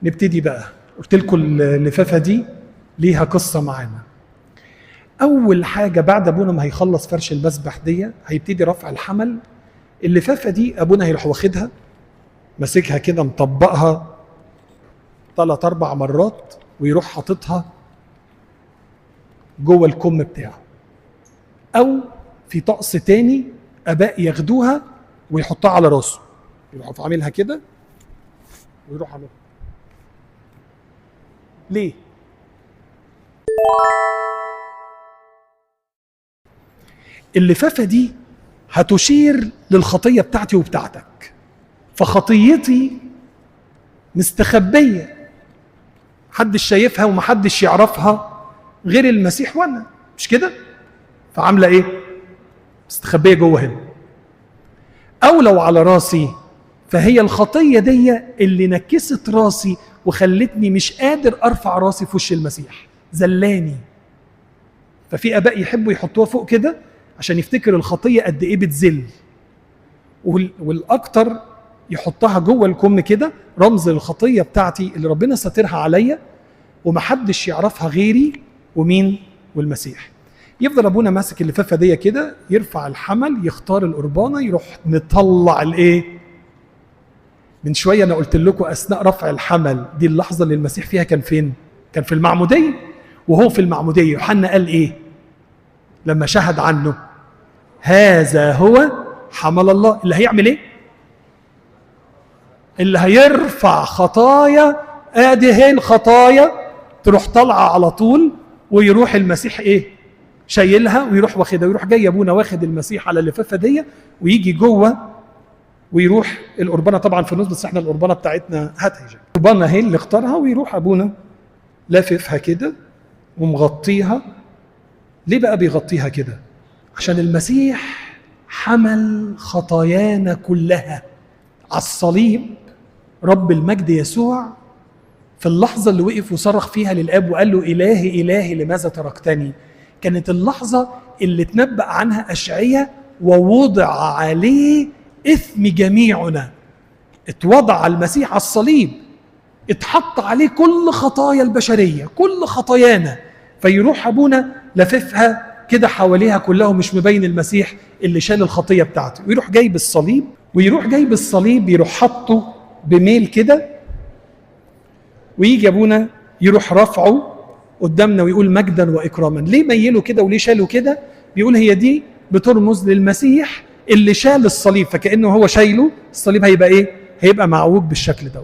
نبتدي بقى. قلت لكم اللفافه دي ليها قصه معانا. اول حاجه بعد ابونا ما هيخلص فرش المسبح دي هيبتدي رفع الحمل. اللفافه دي ابونا هيروح واخدها ماسكها كده مطبقها 3-4 مرات ويروح حاططها جوه الكم بتاعه، او في طقس تاني اباء ياخدوها ويحطها على راسه، يروح عاملها كده ويروح عاملها. ليه؟ اللفافه دي هتشير للخطيه بتاعتي وبتاعتك، فخطيتي مستخبيه محدش شايفها ومحدش يعرفها غير المسيح وانا، مش كده؟ فعامله ايه؟ مستخبيه جوه هنا. او لو على راسي فهي الخطيه دي اللي نكست راسي وخلتني مش قادر ارفع راسي في وش المسيح، زلاني. ففي اباء يحبوا يحطوها فوق كده عشان يفتكر الخطيه قد ايه بتزل، والاكتر يحطها جوه الكم كده رمز للخطيه بتاعتي اللي ربنا ساترها عليا ومحدش يعرفها غيري ومين؟ والمسيح. يفضل ابونا ماسك اللفافه دي كده، يرفع الحمل، يختار القربانه، يروح مطلع الايه؟ من شويه انا قلت لكم اثناء رفع الحمل دي اللحظه اللي المسيح فيها كان فين؟ كان في المعموديه. وهو في المعموديه يوحنا قال ايه لما شهد عنه؟ هذا هو حمل الله اللي هيعمل ايه؟ اللي هيرفع خطايا. ادي هين خطايا تروح طالعه على طول، ويروح المسيح ايه؟ شايلها ويروح واخدها، ويروح جاي ابونا واخد المسيح على اللفافه دي ويجي جوه ويروح القربانه طبعا في النص، بس احنا القربانه بتاعتنا هاتها يا القربانه هي اللي اختارها، ويروح ابونا لاففها كده ومغطيها. ليه بقى بيغطيها كده؟ عشان المسيح حمل خطايانا كلها على الصليب. رب المجد يسوع في اللحظة اللي وقف وصرخ فيها للآب وقال له إلهي إلهي لماذا تركتني، كانت اللحظة اللي تنبأ عنها أشعياء ووضع عليه إثم جميعنا. اتوضع المسيح على الصليب، اتحط عليه كل خطايا البشرية، كل خطايانا. فيروح أبونا لففها كده حواليها كلها مش مبين المسيح اللي شال الخطية بتاعته، ويروح جايب الصليب، يروح حطه بميل كده، ويجي ابونا يروح رفعه قدامنا ويقول مجدا واكراما. ليه ميله كده وليه شاله كده؟ بيقول هي دي بترمز للمسيح اللي شال الصليب، فكأنه هو شايله الصليب هيبقى ايه؟ هيبقى معوج بالشكل ده.